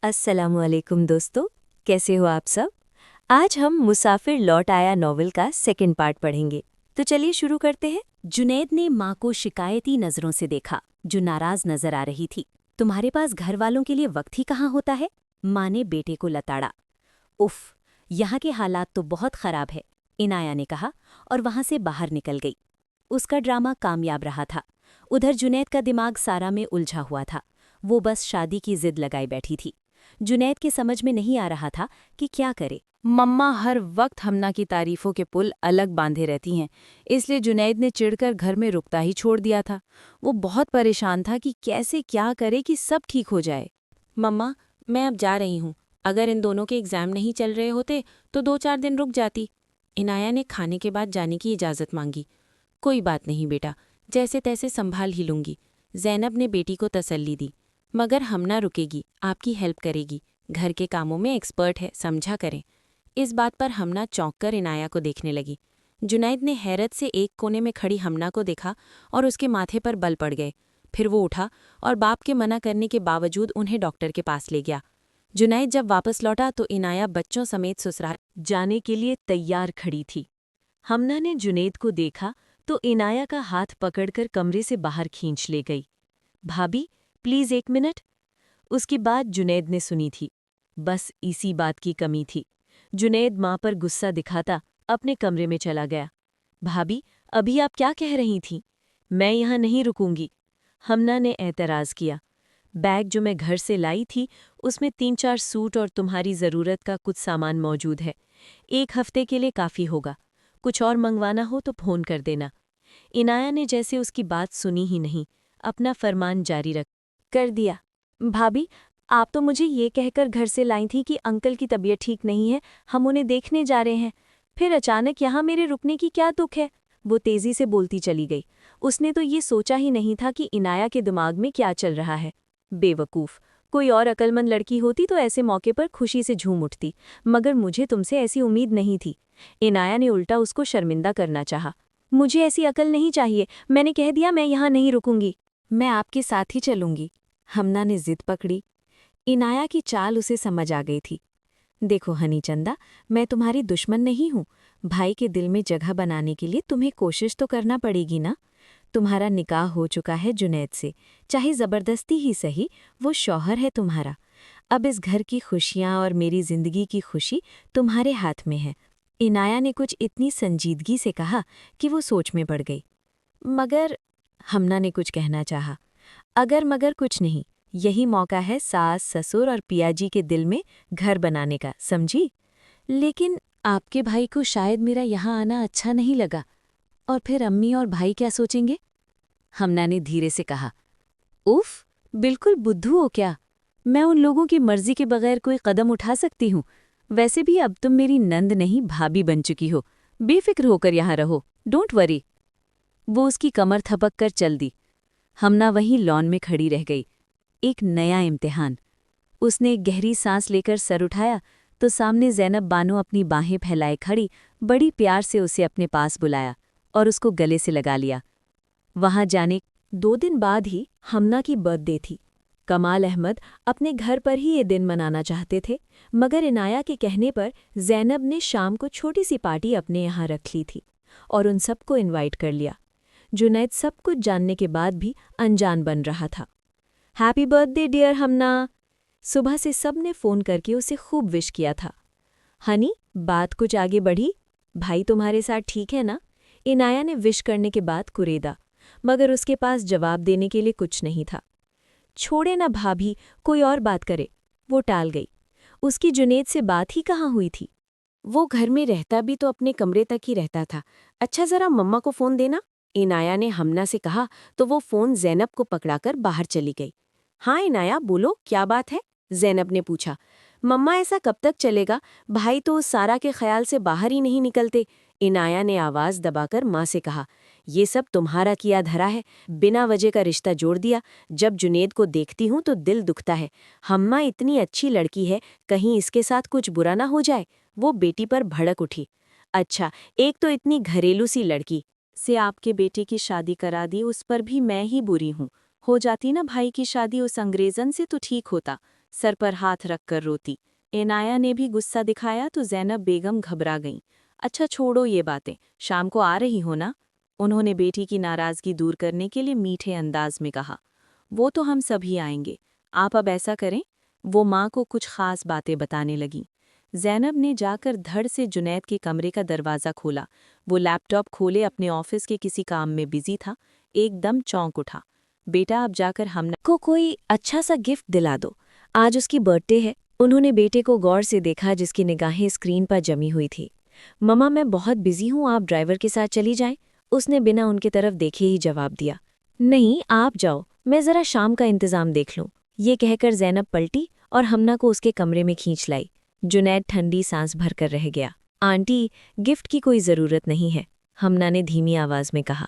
अस्सलामुअलैकुम दोस्तों, कैसे हो आप सब। आज हम मुसाफिर लौट आया नॉवल का सेकंड पार्ट पढ़ेंगे, तो चलिए शुरू करते हैं। जुनैद ने माँ को शिकायती नजरों से देखा, जो नाराज नजर आ रही थी। तुम्हारे पास घर वालों के लिए वक्त ही कहाँ होता है? माँ ने बेटे को लताड़ा। उफ, यहाँ के हालात तो बहुत खराब है, इनाया ने कहा और वहां से बाहर निकल गई। उसका ड्रामा कामयाब रहा था। उधर जुनैद का दिमाग सारा में उलझा हुआ था। वो बस शादी की जिद लगाई बैठी थी। जुनैद के समझ में नहीं आ रहा था कि क्या करे। मम्मा हर वक्त हमना की तारीफों के पुल अलग बांधे रहती हैं, इसलिए जुनैद ने चिढ़कर घर में रुकता ही छोड़ दिया था। वो बहुत परेशान था कि कैसे क्या करे कि सब ठीक हो जाए। मम्मा, मैं अब जा रही हूँ। अगर इन दोनों के एग्जाम नहीं चल रहे होते तो 2-4 दिन रुक जाती। इनाया ने खाने के बाद जाने की इजाज़त मांगी। कोई बात नहीं बेटा, जैसे तैसे संभाल ही लूंगी। ज़ैनब ने बेटी को तसल्ली दी। मगर हमना रुकेगी, आपकी हेल्प करेगी। घर के कामों में एक्सपर्ट है, समझा करें। इस बात पर हमना चौंक कर इनाया को देखने लगी। जुनैद ने हैरत से एक कोने में खड़ी हमना को देखा और उसके माथे पर बल पड़ गए। फिर वो उठा और बाप के मना करने के बावजूद उन्हें डॉक्टर के पास ले गया। जुनैद जब वापस लौटा तो इनाया बच्चों समेत ससुराल जाने के लिए तैयार खड़ी थी। हमना ने जुनैद को देखा तो इनाया का हाथ पकड़कर कमरे से बाहर खींच ले गई। भाभी, प्लीज 1 मिनट। उसकी बात जुनैद ने सुनी थी। बस इसी बात की कमी थी। जुनैद माँ पर गुस्सा दिखाता अपने कमरे में चला गया। भाभी, अभी आप क्या कह रही थीं? मैं यहाँ नहीं रुकूंगी। हमना ने एतराज़ किया। बैग जो मैं घर से लाई थी उसमें 3-4 सूट और तुम्हारी ज़रूरत का कुछ सामान मौजूद है। 1 हफ्ते के लिए काफ़ी होगा। कुछ और मंगवाना हो तो फ़ोन कर देना। इनाया ने जैसे उसकी बात सुनी ही नहीं, अपना फरमान जारी रख कर दिया। भाभी, आप तो मुझे ये कहकर घर से लाई थी कि अंकल की तबीयत ठीक नहीं है, हम उन्हें देखने जा रहे हैं। फिर अचानक यहाँ मेरे रुकने की क्या तुक है? वो तेजी से बोलती चली गई। उसने तो ये सोचा ही नहीं था कि इनाया के दिमाग में क्या चल रहा है। बेवकूफ़, कोई और अक्लमंद लड़की होती तो ऐसे मौके पर खुशी से झूम उठती, मगर मुझे तुमसे ऐसी उम्मीद नहीं थी। इनाया ने उल्टा उसको शर्मिंदा करना चाहा। मुझे ऐसी अकल नहीं चाहिए, मैंने कह दिया मैं यहाँ नहीं रुकूंगी। मैं आपके साथ ही चलूंगी। हमना ने जिद पकड़ी। इनाया की चाल उसे समझ आ गई थी। देखो हनी चंदा, मैं तुम्हारी दुश्मन नहीं हूँ। भाई के दिल में जगह बनाने के लिए तुम्हें कोशिश तो करना पड़ेगी ना। तुम्हारा निकाह हो चुका है जुनैद से, चाहे ज़बरदस्ती ही सही, वो शौहर है तुम्हारा। अब इस घर की खुशियाँ और मेरी ज़िंदगी की खुशी तुम्हारे हाथ में है। इनाया ने कुछ इतनी संजीदगी से कहा कि वो सोच में पड़ गई। मगर, हमना ने कुछ कहना चाहा। अगर मगर कुछ नहीं, यही मौका है सास ससुर और पियाजी के दिल में घर बनाने का, समझी? लेकिन आपके भाई को शायद मेरा यहाँ आना अच्छा नहीं लगा, और फिर अम्मी और भाई क्या सोचेंगे? हमना ने धीरे से कहा। उफ, बिल्कुल बुद्धू हो क्या? मैं उन लोगों की मर्जी के बगैर कोई कदम उठा सकती हूँ। वैसे भी अब तुम मेरी नंद नहीं भाभी बन चुकी हो। बेफिक्र होकर यहाँ रहो, डोंट वरी। वो उसकी कमर थपक कर चल दी। हमना वहीं लॉन में खड़ी रह गई। एक नया इम्तिहान। उसने एक गहरी सांस लेकर सर उठाया तो सामने ज़ैनब बानो अपनी बाहें फैलाए खड़ी बड़ी प्यार से उसे अपने पास बुलाया और उसको गले से लगा लिया। वहां जाने 2 दिन बाद ही हमना की बर्थडे थी। कमाल अहमद अपने घर पर ही ये दिन मनाना चाहते थे, मगर इनाया के कहने पर ज़ैनब ने शाम को छोटी सी पार्टी अपने यहाँ रख ली थी और उन सबको इनवाइट कर लिया। जुनैद सब कुछ जानने के बाद भी अनजान बन रहा था। हैप्पी बर्थडे डियर हमना। सुबह से सब ने फ़ोन करके उसे खूब विश किया था। हनी, बात कुछ आगे बढ़ी? भाई तुम्हारे साथ ठीक है ना? इनाया ने विश करने के बाद कुरेदा, मगर उसके पास जवाब देने के लिए कुछ नहीं था। छोड़े ना भाभी, कोई और बात करे। वो टाल गई। उसकी जुनैद से बात ही कहाँ हुई थी। वो घर में रहता भी तो अपने कमरे तक ही रहता था। अच्छा, जरा मम्मा को फ़ोन देना। इनाया ने हमना से कहा तो वो फ़ोन ज़ैनब को पकड़ाकर बाहर चली गई। हाँ इनाया, बोलो क्या बात है? ज़ैनब ने पूछा। मम्मा, ऐसा कब तक चलेगा? भाई तो उस सारा के ख्याल से बाहर ही नहीं निकलते। इनाया ने आवाज़ दबाकर माँ से कहा। ये सब तुम्हारा किया धरा है, बिना वजह का रिश्ता जोड़ दिया। जब जुनैद को देखती हूँ तो दिल दुखता है। हम्मा इतनी अच्छी लड़की है, कहीं इसके साथ कुछ बुरा ना हो जाए। वो बेटी पर भड़क उठी। अच्छा, एक तो इतनी घरेलू सी लड़की से आपके बेटे की शादी करा दी, उस पर भी मैं ही बुरी हूँ। हो जाती ना भाई की शादी उस अंग्रेज़न से तो ठीक होता। सर पर हाथ रखकर रोती। इनाया ने भी गुस्सा दिखाया तो ज़ैनब बेगम घबरा गईं। अच्छा छोड़ो ये बातें, शाम को आ रही हो ना? उन्होंने बेटी की नाराज़गी दूर करने के लिए मीठे अंदाज में कहा। वो तो हम सभी आएंगे, आप अब ऐसा करें। वो माँ को कुछ खास बातें बताने लगीं। ज़ैनब ने जाकर धड़ से जुनैद के कमरे का दरवाज़ा खोला। वो लैपटॉप खोले अपने ऑफिस के किसी काम में बिजी था। एकदम चौंक उठा। बेटा अब जाकर हमना को कोई अच्छा सा गिफ्ट दिला दो, आज उसकी बर्थडे है। उन्होंने बेटे को गौर से देखा जिसकी निगाहें स्क्रीन पर जमी हुई थी। मम्मा मैं बहुत बिजी हूँ, आप ड्राइवर के साथ चली जाएं। उसने बिना उनकी तरफ देखे ही जवाब दिया। नहीं आप जाओ, मैं ज़रा शाम का इंतज़ाम देख लूँ। ये कहकर ज़ैनब पलटी और हमना को उसके कमरे में खींच लाई। जुनैद ठंडी सांस भरकर रह गया। आंटी गिफ्ट की कोई ज़रूरत नहीं है, हमना ने धीमी आवाज़ में कहा।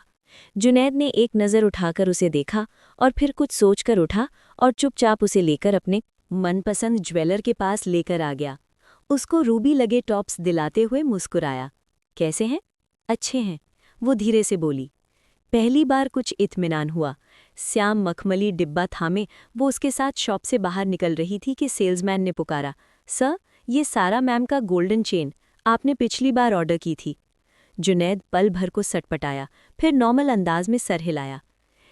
जुनैद ने एक नज़र उठाकर उसे देखा और फिर कुछ सोचकर उठा और चुपचाप उसे लेकर अपने मनपसंद ज्वेलर के पास लेकर आ गया। उसको रूबी लगे टॉप्स दिलाते हुए मुस्कुराया। कैसे हैं? अच्छे हैं, वो धीरे से बोली। पहली बार कुछ इत्मीनान हुआ। श्याम मखमली डिब्बा थामे वो उसके साथ शॉप से बाहर निकल रही थी कि सेल्समैन ने पुकारा, सर ये सारा मैम का गोल्डन चेन आपने पिछली बार ऑर्डर की थी। जुनैद पल भर को सटपटाया, फिर नॉर्मल अंदाज में सर हिलाया।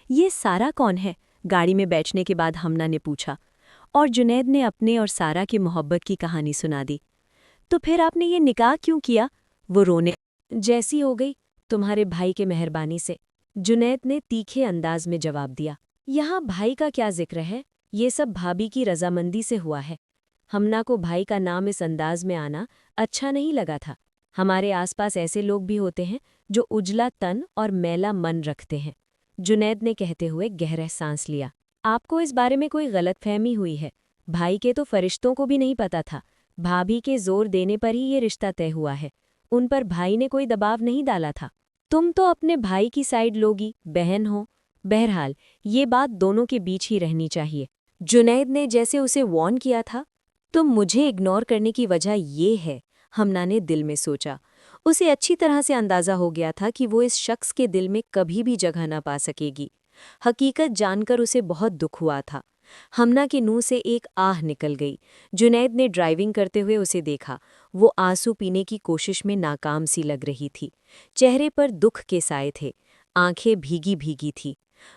ये सारा कौन है? गाड़ी में बैठने के बाद हमना ने पूछा और जुनैद ने अपने और सारा की मोहब्बत की कहानी सुना दी। तो फिर आपने ये निकाह क्यों किया? वो रोने जैसी हो गई, तुम्हारे भाई के मेहरबानी से, जुनैद ने तीखे अंदाज में जवाब दिया। यहाँ भाई का क्या जिक्र है, ये सब भाभी की रजामंदी से हुआ है। हमना को भाई का नाम इस अंदाज में आना अच्छा नहीं लगा था। हमारे आसपास ऐसे लोग भी होते हैं जो उजला तन और मैला मन रखते हैं। जुनैद ने कहते हुए गहरा सांस लिया। आपको इस बारे में कोई गलतफहमी हुई है। भाई के तो फरिश्तों को भी नहीं पता था। भाभी के जोर देने पर ही ये रिश्ता तय हुआ है। उन पर भाई ने कोई दबाव नहीं डाला था। तुम तो अपने भाई की साइड लोगी, बहन हो। बहरहाल ये बात दोनों के बीच ही रहनी चाहिए। जुनैद ने जैसे उसे वॉर्न किया था। तुम मुझे इग्नोर करने की वजह ये है, हमना ने दिल में सोचा। उसे अच्छी तरह से अंदाजा हो गया था कि वो इस शख्स के दिल में कभी भी जगह न पा सकेगी। हकीकत जानकर उसे बहुत दुख हुआ था। हमना के मुंह से एक आह निकल गई। जुनैद ने ड्राइविंग करते हुए उसे देखा। वो आंसू पीने की कोशिश में नाकाम सी लग रही थी। चेहरे पर दुख के साए थे, आंखें भीगी भीगी थी।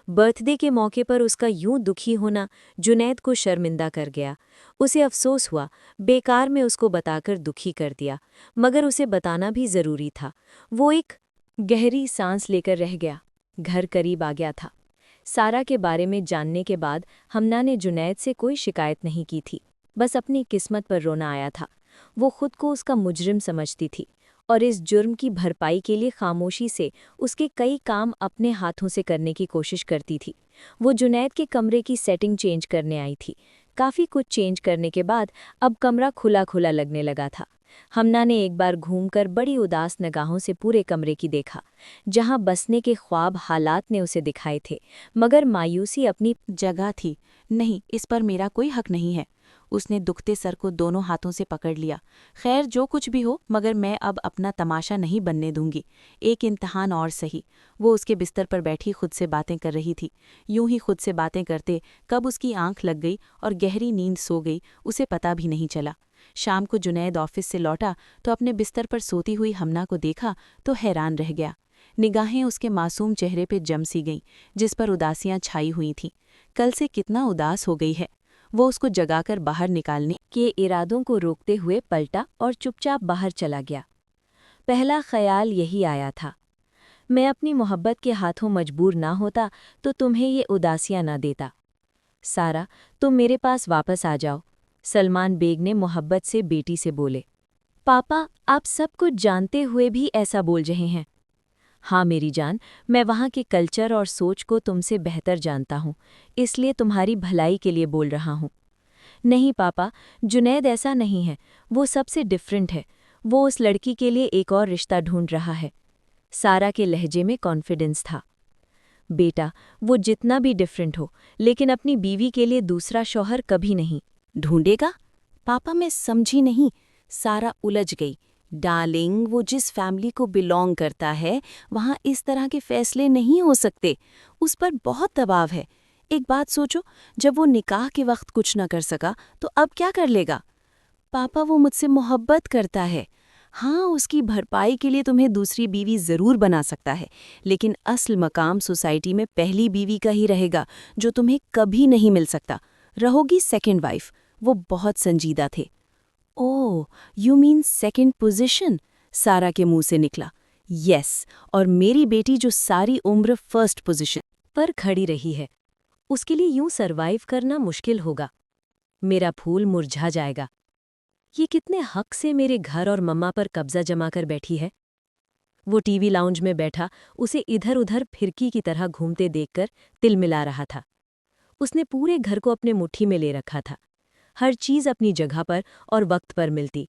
बर्थडे के मौके पर उसका यूं दुखी होना जुनैद को शर्मिंदा कर गया। उसे अफसोस हुआ, बेकार में उसको बताकर दुखी कर दिया, मगर उसे बताना भी ज़रूरी था। वो एक गहरी सांस लेकर रह गया। घर करीब आ गया था। सारा के बारे में जानने के बाद हमना ने जुनैद से कोई शिकायत नहीं की थी, बस अपनी किस्मत पर रोना आया था। वो खुद को उसका मुजरिम समझती थी और इस जुर्म की भरपाई के लिए खामोशी से उसके कई काम अपने हाथों से करने की कोशिश करती थी। वो जुनैद के कमरे की सेटिंग चेंज करने आई थी। काफ़ी कुछ चेंज करने के बाद अब कमरा खुला खुला लगने लगा था। हमना ने एक बार घूमकर बड़ी उदास निगाहों से पूरे कमरे की देखा। जहां बसने के ख्वाब हालात ने उसे दिखाए थे, मगर मायूसी अपनी जगह थी। नहीं, इस पर मेरा कोई हक नहीं है। उसने दुखते सर को दोनों हाथों से पकड़ लिया। खैर जो कुछ भी हो, मगर मैं अब अपना तमाशा नहीं बनने दूंगी। एक इम्तहान और सही। वो उसके बिस्तर पर बैठी खुद से बातें कर रही थी। यूं ही खुद से बातें करते कब उसकी आंख लग गई और गहरी नींद सो गई, उसे पता भी नहीं चला। शाम को जुनैद ऑफिस से लौटा तो अपने बिस्तर पर सोती हुई हमना को देखा तो हैरान रह गया। निगाहें उसके मासूम चेहरे पे जम सी गईं, जिस पर उदासियां छाई हुई थीं। कल से कितना उदास हो गई है। वो उसको जगाकर बाहर निकालने के इरादों को रोकते हुए पलटा और चुपचाप बाहर चला गया। पहला ख्याल यही आया था, मैं अपनी मोहब्बत के हाथों मजबूर ना होता तो तुम्हें ये उदासियां ना देता। सारा तुम मेरे पास वापस आ जाओ, सलमान बेग ने मोहब्बत से बेटी से बोले। पापा आप सब कुछ जानते हुए भी ऐसा बोल रहे हैं। हाँ मेरी जान, मैं वहाँ के कल्चर और सोच को तुमसे बेहतर जानता हूँ, इसलिए तुम्हारी भलाई के लिए बोल रहा हूँ। नहीं पापा, जुनैद ऐसा नहीं है, वो सबसे डिफरेंट है। वो उस लड़की के लिए एक और रिश्ता ढूंढ रहा है। सारा के लहजे में कॉन्फिडेंस था। बेटा, वो जितना भी डिफरेंट हो, लेकिन अपनी बीवी के लिए दूसरा शौहर कभी नहीं ढूंढेगा। पापा मैं समझी नहीं। सारा उलझ गई। डार्लिंग, वो जिस फैमिली को बिलोंग करता है वहाँ इस तरह के फैसले नहीं हो सकते। उस पर बहुत दबाव है। एक बात सोचो, जब वो निकाह के वक्त कुछ न कर सका तो अब क्या कर लेगा? पापा, वो मुझसे मोहब्बत करता है। हाँ, उसकी भरपाई के लिए तुम्हें दूसरी बीवी ज़रूर बना सकता है, लेकिन असल मकाम सोसाइटी में पहली बीवी का ही रहेगा, जो तुम्हें कभी नहीं मिल सकता। रहोगी सेकंड वाइफ। वो बहुत संजीदा थे। ओह, यू मीन सेकंड पोजीशन? सारा के मुंह से निकला। यस, और मेरी बेटी जो सारी उम्र फर्स्ट पोजीशन पर खड़ी रही है, उसके लिए यूं सरवाइव करना मुश्किल होगा। मेरा फूल मुरझा जाएगा। ये कितने हक से मेरे घर और मम्मा पर कब्जा जमा कर बैठी है। वो टीवी लाउंज में बैठा उसे इधर उधर फिरकी की तरह घूमते देखकर तिलमिला रहा था। उसने पूरे घर को अपने मुट्ठी में ले रखा था। हर चीज अपनी जगह पर और वक्त पर मिलती।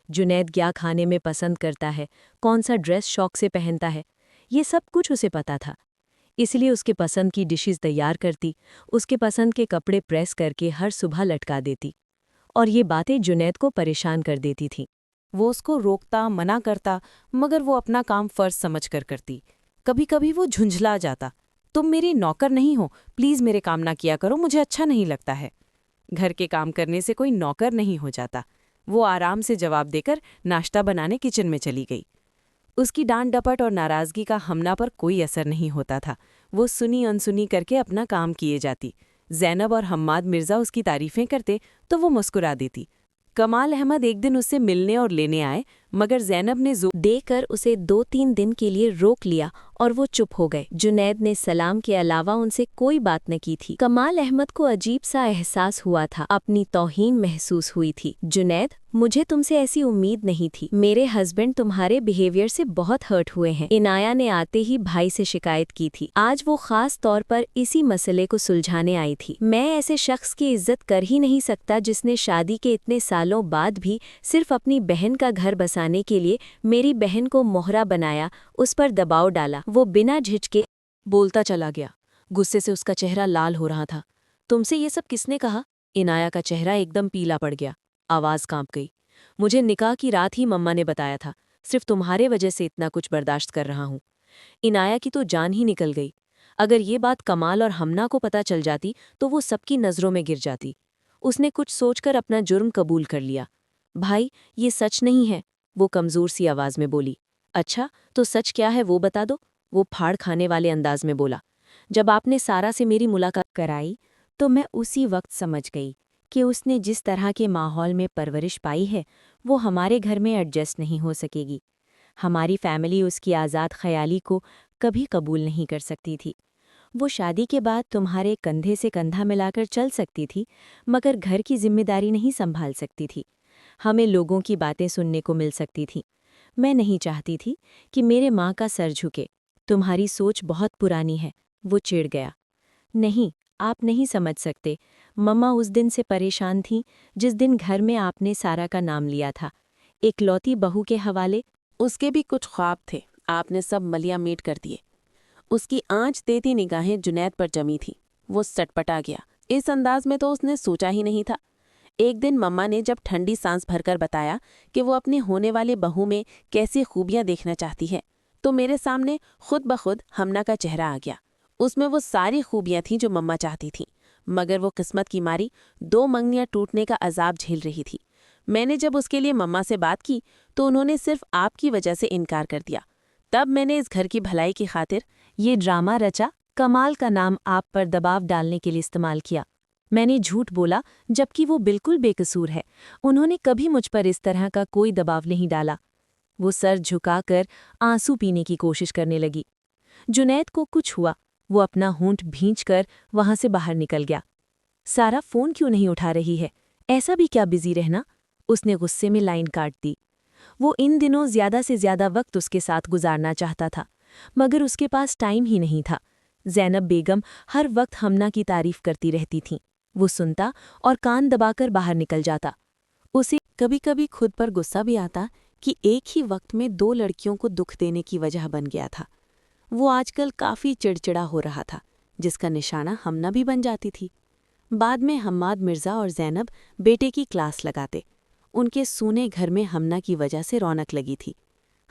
जुनैद क्या खाने में पसंद करता है, कौन सा ड्रेस शौक से पहनता है, ये सब कुछ उसे पता था। इसलिए उसके पसंद की डिशेस तैयार करती, उसके पसंद के कपड़े प्रेस करके हर सुबह लटका देती। और ये बातें जुनैद को परेशान कर देती थीं। वो उसको रोकता, मना करता, मगर वो अपना काम फर्ज समझकर करती। कभी कभी वो झुंझला जाता। तुम मेरी नौकर नहीं हो, प्लीज मेरे काम ना किया करो, मुझे अच्छा नहीं लगता है। घर के काम करने से कोई नौकर नहीं हो जाता। वो आराम से जवाब देकर नाश्ता बनाने किचन में चली गई। उसकी डांट डपट और नाराजगी का हमना पर कोई असर नहीं होता था। वो सुनी अनसुनी करके अपना काम किए जाती। ज़ैनब और हम्माद मिर्ज़ा उसकी तारीफें करते तो वो मुस्कुरा देती। कमाल अहमद एक दिन उससे मिलने और लेने आए, मगर ज़ैनब ने जोर देकर उसे 2-3 दिन के लिए रोक लिया और वो चुप हो गए। जुनैद ने सलाम के अलावा उनसे कोई बात न की थी। कमाल अहमद को अजीब सा एहसास हुआ था, अपनी तौहीन महसूस हुई थी। जुनैद, मुझे तुमसे ऐसी उम्मीद नहीं थी। मेरे हस्बैंड तुम्हारे बिहेवियर से बहुत हर्ट हुए हैं। इनाया ने आते ही भाई से शिकायत की थी। आज वो खास तौर पर इसी मसले को सुलझाने आई थी। मैं ऐसे शख्स की इज्जत कर ही नहीं सकता जिसने शादी के इतने सालों बाद भी सिर्फ अपनी बहन का घर बसाने के लिए मेरी बहन को मोहरा बनाया, उस पर दबाव डाला। वो बिना झिझके बोलता चला गया। गुस्से से उसका चेहरा लाल हो रहा था। तुमसे ये सब किसने कहा? इनाया का चेहरा एकदम पीला पड़ गया। आवाज़ कांप गई। मुझे निकाह की रात ही मम्मा ने बताया था। सिर्फ तुम्हारे वजह से इतना कुछ बर्दाश्त कर रहा हूँ। इनाया की तो जान ही निकल गई। अगर ये बात कमाल और हमना को पता चल जाती तो वो सबकी नज़रों में गिर जाती। उसने कुछ सोचकर अपना जुर्म कबूल कर लिया। भाई, ये सच नहीं है, वो कमज़ोर सी आवाज़ में बोली। अच्छा, तो सच क्या है वो बता दो, वो फाड़ खाने वाले अंदाज में बोला। जब आपने सारा से मेरी मुलाकात कराई तो मैं उसी वक्त समझ गई कि उसने जिस तरह के माहौल में परवरिश पाई है वो हमारे घर में एडजस्ट नहीं हो सकेगी। हमारी फैमिली उसकी आज़ाद ख्याली को कभी कबूल नहीं कर सकती थी। वो शादी के बाद तुम्हारे कंधे से कंधा मिलाकर चल सकती थी, मगर घर की जिम्मेदारी नहीं संभाल सकती थी। हमें लोगों की बातें सुनने को मिल सकती थीं। मैं नहीं चाहती थी कि मेरे माँ का सर झुके। तुम्हारी सोच बहुत पुरानी है, वो चिढ़ गया। नहीं, आप नहीं समझ सकते। मम्मा उस दिन से परेशान थीं जिस दिन घर में आपने सारा का नाम लिया था। एकलौती बहू के हवाले उसके भी कुछ ख्वाब थे, आपने सब मलिया मीट कर दिए। उसकी आंच देती निगाहें जुनैद पर जमी थी। वो सटपटा गया। इस अंदाज में तो उसने सोचा ही नहीं था। एक दिन मम्मा ने जब ठंडी सांस भरकर बताया कि वो अपने होने वाले बहू में कैसी खूबियां देखना चाहती है, तो मेरे सामने खुद ब खुद हमना का चेहरा आ गया। उसमें वो सारी खूबियां थीं जो मम्मा चाहती थीं, मगर वो किस्मत की मारी 2 मंगनियां टूटने का अजाब झेल रही थी। मैंने जब उसके लिए मम्मा से बात की तो उन्होंने सिर्फ आपकी वजह से इनकार कर दिया। तब मैंने इस घर की भलाई की खातिर ये ड्रामा रचा, कमाल का नाम आप पर दबाव डालने के लिए इस्तेमाल किया। मैंने झूठ बोला, जबकि वो बिल्कुल बेकसूर है। उन्होंने कभी मुझ पर इस तरह का कोई दबाव नहीं डाला। वो सर झुकाकर आंसू पीने की कोशिश करने लगी। जुनैद को कुछ हुआ। वो अपना होंठ भींचकर वहां से बाहर निकल गया। सारा फोन क्यों नहीं उठा रही है? ऐसा भी क्या बिजी रहना? उसने गुस्से में लाइन काट दी। वो इन दिनों ज्यादा से ज्यादा वक्त उसके साथ गुजारना चाहता था, मगर उसके पास टाइम ही नहीं था। ज़ैनब बेगम हर वक्त हमना की तारीफ करती रहती थीं। वो सुनता और कान दबाकर बाहर निकल जाता। उसे कभी कभी खुद पर गुस्सा भी आता कि एक ही वक्त में 2 लड़कियों को दुख देने की वजह बन गया था। वो आजकल काफ़ी चिड़चिड़ा हो रहा था, जिसका निशाना हमना भी बन जाती थी। बाद में हम्माद मिर्ज़ा और ज़ैनब बेटे की क्लास लगाते। उनके सूने घर में हमना की वजह से रौनक लगी थी।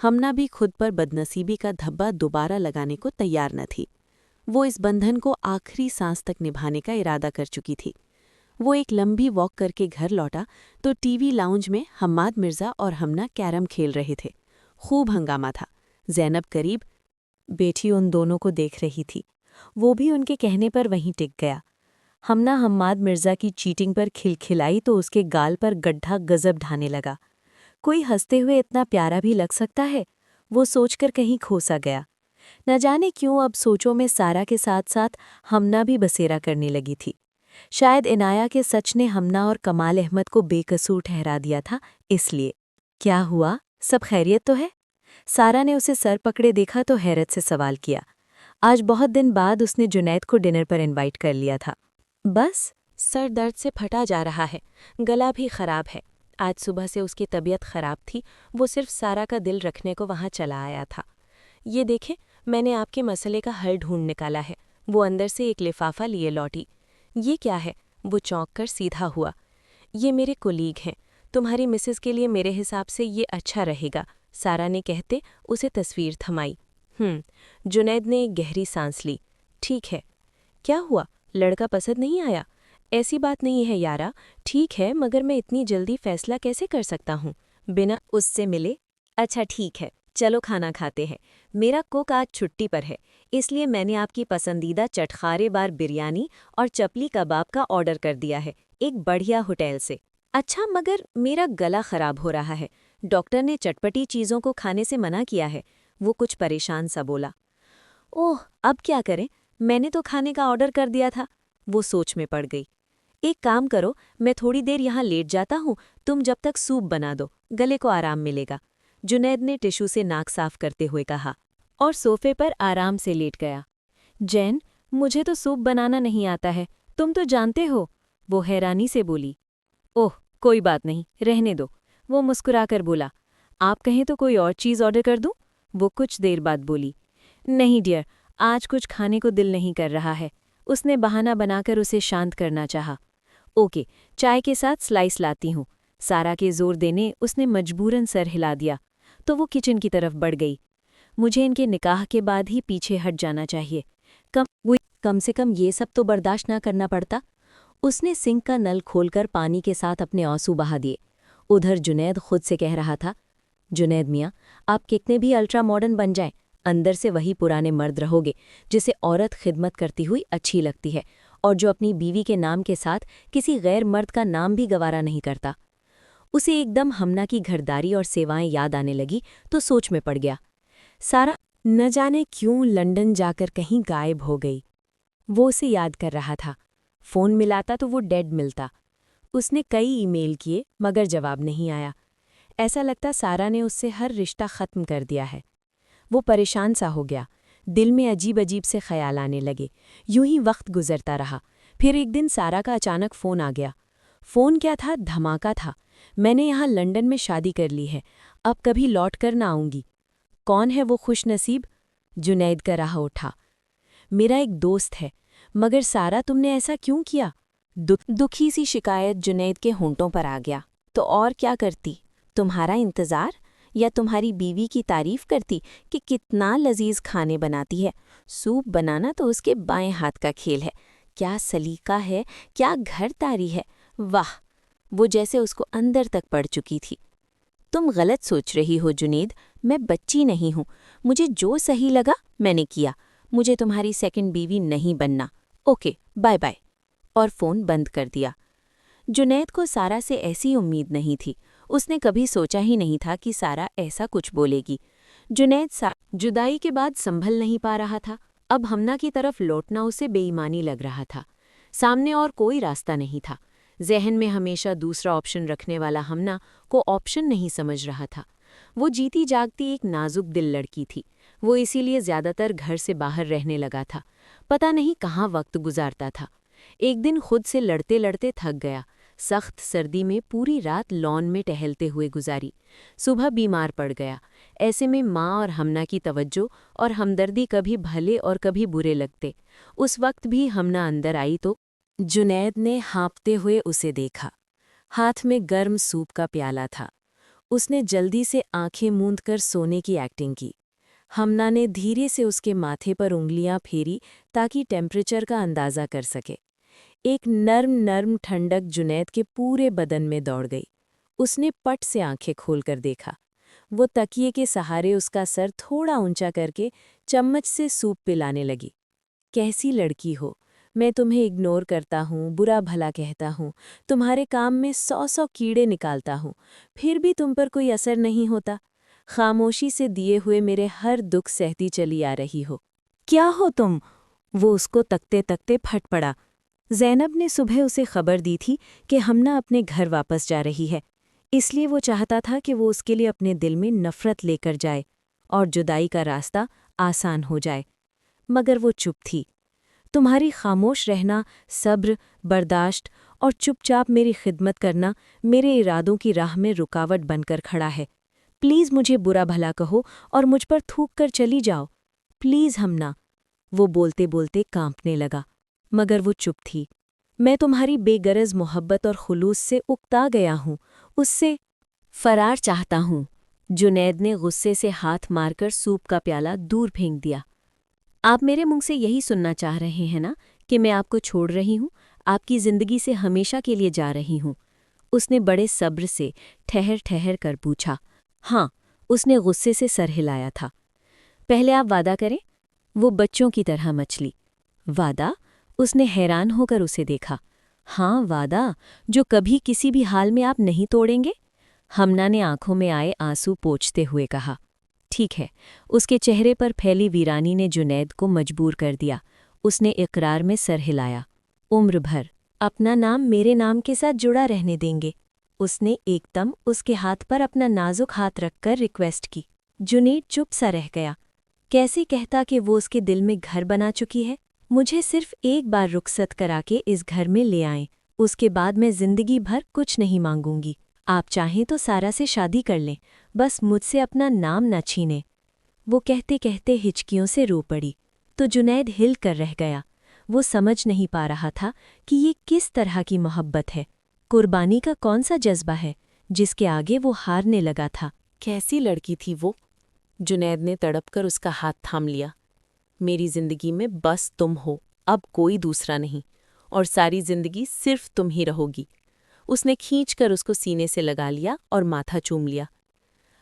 हमना भी खुद पर बदनसीबी का धब्बा दोबारा लगाने को तैयार न थी। वो इस बंधन को आखिरी सांस तक निभाने का इरादा कर चुकी थी। वो एक लंबी वॉक करके घर लौटा तो टीवी लाउंज में हम्माद मिर्ज़ा और हमना कैरम खेल रहे थे। खूब हंगामा था। ज़ैनब करीब बेटी उन दोनों को देख रही थी। वो भी उनके कहने पर वहीं टिक गया। हमना हम्माद मिर्ज़ा की चीटिंग पर खिलखिलाई तो उसके गाल पर गड्ढा गजब ढाने लगा। कोई हंसते हुए इतना प्यारा भी लग सकता है, वो सोचकर कहीं खोसा गया। न जाने क्यों अब सोचों में सारा के साथ साथ हमना भी बसेरा करने लगी थी। शायद इनाया के सच ने हमना और कमाल अहमद को बेकसूर ठहरा दिया था, इसलिए। क्या हुआ, सब खैरियत तो है? सारा ने उसे सर पकड़े देखा तो हैरत से सवाल किया। आज बहुत दिन बाद उसने जुनैद को डिनर पर इनवाइट कर लिया था। बस सर दर्द से फटा जा रहा है, गला भी खराब है। आज सुबह से उसकी तबीयत खराब थी, वो सिर्फ सारा का दिल रखने को वहाँ चला आया था। ये देखें, मैंने आपके मसले का हल ढूंढ निकाला है। वो अंदर से एक लिफाफा लिए लौटी। ये क्या है? वो चौंक कर सीधा हुआ। ये मेरे कोलीग हैं, तुम्हारी मिसेस के लिए मेरे हिसाब से ये अच्छा रहेगा, सारा ने कहते उसे तस्वीर थमाई। जुनैद ने एक गहरी सांस ली। ठीक है। क्या हुआ, लड़का पसंद नहीं आया? ऐसी बात नहीं है यारा, ठीक है, मगर मैं इतनी जल्दी फैसला कैसे कर सकता हूँ बिना उससे मिले? अच्छा ठीक है, चलो खाना खाते हैं। मेरा कुक आज छुट्टी पर है, इसलिए मैंने आपकी पसंदीदा चटखारेबार बिरयानी और चपली कबाब का ऑर्डर कर दिया है, एक बढ़िया होटल से। अच्छा, मगर मेरा गला खराब हो रहा है, डॉक्टर ने चटपटी चीज़ों को खाने से मना किया है, वो कुछ परेशान सा बोला। ओह, अब क्या करें, मैंने तो खाने का ऑर्डर कर दिया था। वो सोच में पड़ गई। एक काम करो, मैं थोड़ी देर यहाँ लेट जाता हूँ, तुम जब तक सूप बना दो, गले को आराम मिलेगा। जुनैद ने टिश्यू से नाक साफ करते हुए कहा और सोफे पर आराम से लेट गया। जैन, मुझे तो सूप बनाना नहीं आता है, तुम तो जानते हो, वो हैरानी से बोली। ओह, कोई बात नहीं, रहने दो, वो मुस्कुराकर बोला। आप कहें तो कोई और चीज़ ऑर्डर कर दूं? वो कुछ देर बाद बोली। नहीं डियर, आज कुछ खाने को दिल नहीं कर रहा है। उसने बहाना बनाकर उसे शांत करना चाहा। ओके, चाय के साथ स्लाइस लाती हूँ। सारा के जोर देने उसने मजबूरन सर हिला दिया, तो वो किचन की तरफ बढ़ गई। मुझे इनके निकाह के बाद ही पीछे हट जाना चाहिए। कम से कम ये सब तो बर्दाश्त ना करना पड़ता। उसने सिंक का नल खोलकर पानी के साथ अपने आंसू बहा दिए। उधर जुनैद खुद से कह रहा था, जुनैद मियाँ, आप कितने भी अल्ट्रा मॉडर्न बन जाएं, अंदर से वही पुराने मर्द रहोगे जिसे औरत खिदमत करती हुई अच्छी लगती है और जो अपनी बीवी के नाम के साथ किसी गैर मर्द का नाम भी गवारा नहीं करता। उसे एकदम हमना की घरदारी और सेवाएं याद आने लगी तो सोच में पड़ गया। सारा न जाने क्यों लंदन जाकर कहीं गायब हो गई। वो उसे याद कर रहा था। फ़ोन मिलाता तो वो डेड मिलता। उसने कई ईमेल किए मगर जवाब नहीं आया। ऐसा लगता सारा ने उससे हर रिश्ता ख़त्म कर दिया है। वो परेशान सा हो गया। दिल में अजीब अजीब से ख्याल आने लगे। यूं ही वक्त गुजरता रहा। फिर एक दिन सारा का अचानक फ़ोन आ गया। फ़ोन क्या था, धमाका था। मैंने यहाँ लंदन में शादी कर ली है, अब कभी लौट कर ना आऊँगी। कौन है वो खुशनसीब? जुनैद का राह उठा। मेरा एक दोस्त है, मगर सारा तुमने ऐसा क्यों किया? दुखी सी शिकायत जुनैद के होंठों पर आ गया। तो और क्या करती? तुम्हारा इंतज़ार? या तुम्हारी बीवी की तारीफ करती कि कितना लजीज खाने बनाती है। सूप बनाना तो उसके बाएं हाथ का खेल है। क्या सलीका है, क्या घरदारी है, वाह! वो जैसे उसको अंदर तक पड़ चुकी थी। तुम गलत सोच रही हो जुनैद, मैं बच्ची नहीं हूँ। मुझे जो सही लगा मैंने किया। मुझे तुम्हारी सेकंड बीवी नहीं बनना। Okay, bye bye. और फ़ोन बंद कर दिया। जुनैद को सारा से ऐसी उम्मीद नहीं थी। उसने कभी सोचा ही नहीं था कि सारा ऐसा कुछ बोलेगी। जुनैद जुदाई के बाद संभल नहीं पा रहा था। अब हमना की तरफ लौटना उसे बेईमानी लग रहा था। सामने और कोई रास्ता नहीं था। जहन में हमेशा दूसरा ऑप्शन रखने वाला हमना को ऑप्शन नहीं समझ रहा था। वो जीती जागती एक नाजुक दिल लड़की थी। वो इसीलिए ज़्यादातर घर से बाहर रहने लगा था। पता नहीं कहाँ वक्त गुजारता था। एक दिन खुद से लड़ते लड़ते थक गया। सख्त सर्दी में पूरी रात लॉन में टहलते हुए गुजारी। सुबह बीमार पड़ गया। ऐसे में माँ और हमना की तवज्जो और हमदर्दी कभी भले और कभी बुरे लगते। उस वक्त भी हमना अंदर आई तो जुनैद ने हाँपते हुए उसे देखा। हाथ में गर्म सूप का प्याला था। उसने जल्दी से आंखें मूंदकर सोने की एक्टिंग की। हमना ने धीरे से उसके माथे पर उंगलियां फेरी ताकि टेम्परेचर का अंदाज़ा कर सके। एक नर्म नर्म ठंडक जुनैद के पूरे बदन में दौड़ गई। उसने पट से आंखें खोलकर देखा। वो तकिए के सहारे उसका सर थोड़ा ऊंचा करके चम्मच से सूप पिलाने लगी। कैसी लड़की हो, मैं तुम्हें इग्नोर करता हूँ, बुरा भला कहता हूँ, तुम्हारे काम में 100 कीड़े निकालता हूँ, फिर भी तुम पर कोई असर नहीं होता। खामोशी से दिए हुए मेरे हर दुख सहती चली आ रही हो। क्या हो तुम? वो उसको तकते तकते फट पड़ा। ज़ैनब ने सुबह उसे खबर दी थी कि हमना अपने घर वापस जा रही है, इसलिए वो चाहता था कि वो उसके लिए अपने दिल में नफ़रत लेकर जाए और जुदाई का रास्ता आसान हो जाए। मगर वो चुप थी। तुम्हारी खामोश रहना, सब्र, बर्दाश्त और चुपचाप मेरी खिदमत करना मेरे इरादों की राह में रुकावट बनकर खड़ा है। प्लीज़ मुझे बुरा भला कहो और मुझ पर थूक कर चली जाओ। प्लीज़ हमना। वो बोलते बोलते कांपने लगा, मगर वो चुप थी। मैं तुम्हारी बेगरज मोहब्बत और खुलूस से उकता गया हूँ, उससे फरार चाहता हूँ। जुनैद ने गुस्से से हाथ मारकर सूप का प्याला दूर फेंक दिया। आप मेरे मुंह से यही सुनना चाह रहे हैं ना कि मैं आपको छोड़ रही हूँ, आपकी ज़िंदगी से हमेशा के लिए जा रही हूँ? उसने बड़े सब्र से ठहर ठहर कर पूछा। हाँ, उसने गुस्से से सर हिलाया था। पहले आप वादा करें। वो बच्चों की तरह मचली। वादा? उसने हैरान होकर उसे देखा। हाँ, वादा, जो कभी किसी भी हाल में आप नहीं तोड़ेंगे? हमना ने आंखों में आए आंसू पोंछते हुए कहा। ठीक है। उसके चेहरे पर फैली वीरानी ने जुनैद को मजबूर कर दिया। उसने इकरार में सर हिलाया। उम्र भर अपना नाम मेरे नाम के साथ जुड़ा रहने देंगे। उसने एकदम उसके हाथ पर अपना नाजुक हाथ रखकर रिक्वेस्ट की। जुनैद चुप सा रह गया। कैसे कहता कि वो उसके दिल में घर बना चुकी है। मुझे सिर्फ एक बार रुखसत करा के इस घर में ले आएं, उसके बाद मैं जिंदगी भर कुछ नहीं मांगूंगी। आप चाहें तो सारा से शादी कर लें, बस मुझसे अपना नाम न छीनें। वो कहते कहते हिचकियों से रो पड़ी तो जुनैद हिल कर रह गया। वो समझ नहीं पा रहा था कि ये किस तरह की मोहब्बत है, कुर्बानी का कौन सा जज्बा है जिसके आगे वो हारने लगा था। कैसी लड़की थी वो? जुनैद ने तड़पकर उसका हाथ थाम लिया। मेरी जिंदगी में बस तुम हो, अब कोई दूसरा नहीं, और सारी जिंदगी सिर्फ तुम ही रहोगी। उसने खींचकर उसको सीने से लगा लिया और माथा चूम लिया।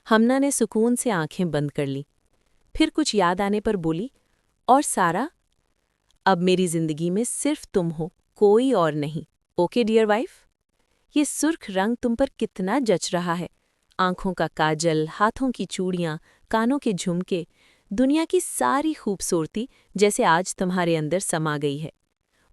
हमना ने सुकून से आंखें बंद कर ली। फिर कुछ याद आने पर बोली, और सारा? अब मेरी जिंदगी में सिर्फ तुम हो, कोई और नहीं। Okay dear wife? ये सुर्ख रंग तुम पर कितना जच रहा है। आंखों का काजल, हाथों की चूड़ियां, कानों के झुमके, दुनिया की सारी खूबसूरती जैसे आज तुम्हारे अंदर समा गई है।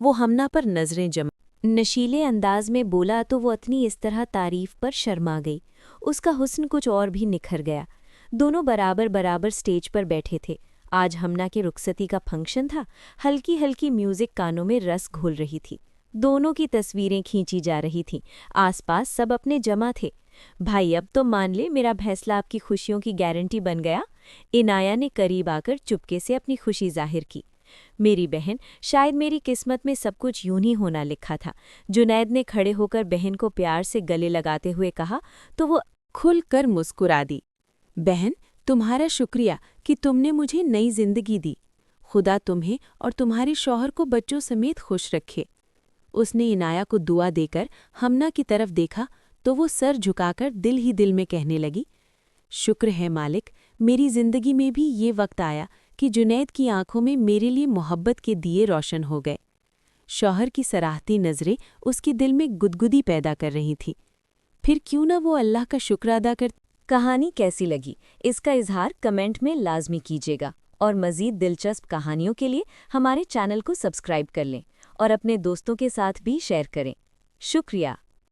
वो हमना पर नजरें जमा नशीले अंदाज में बोला तो वो अपनी इस तरह तारीफ पर शर्मा गई। उसका हुस्न कुछ और भी निखर गया। दोनों बराबर बराबर स्टेज पर बैठे थे। आज हमना के रुखसती का फंक्शन था। हल्की हल्की म्यूजिक कानों में रस घोल रही थी। दोनों की तस्वीरें खींची जा रही थीं। आसपास सब अपने जमा थे। भाई अब तो मान ले, मेरा फैसला आपकी खुशियों की गारंटी बन गया। इनाया ने करीब आकर चुपके से अपनी खुशी जाहिर की। मेरी बहन, शायद मेरी किस्मत में सब कुछ यूं ही होना लिखा था। जुनैद ने खड़े होकर बहन को प्यार से गले लगाते हुए कहा तो वो खुलकर मुस्कुरा दी। बहन, तुम्हारा शुक्रिया कि तुमने मुझे नई जिंदगी दी। खुदा तुम्हें और तुम्हारे शौहर को बच्चों समेत खुश रखे। उसने इनाया को दुआ देकर हमना की तरफ देखा तो वो सर झुकाकर दिल ही दिल में कहने लगी, शुक्र है मालिक, मेरी जिंदगी में भी ये वक्त आया कि जुनैद की आंखों में मेरे लिए मोहब्बत के दिए रोशन हो गए। शौहर की सराहती नज़रें उसके दिल में गुदगुदी पैदा कर रही थी। फिर क्यों न वो अल्लाह का शुक्र अदा कर। कहानी कैसी लगी, इसका इजहार कमेंट में लाजमी कीजिएगा और मज़ीद दिलचस्प कहानियों के लिए हमारे चैनल को सब्सक्राइब कर लें और अपने दोस्तों के साथ भी शेयर करें। शुक्रिया।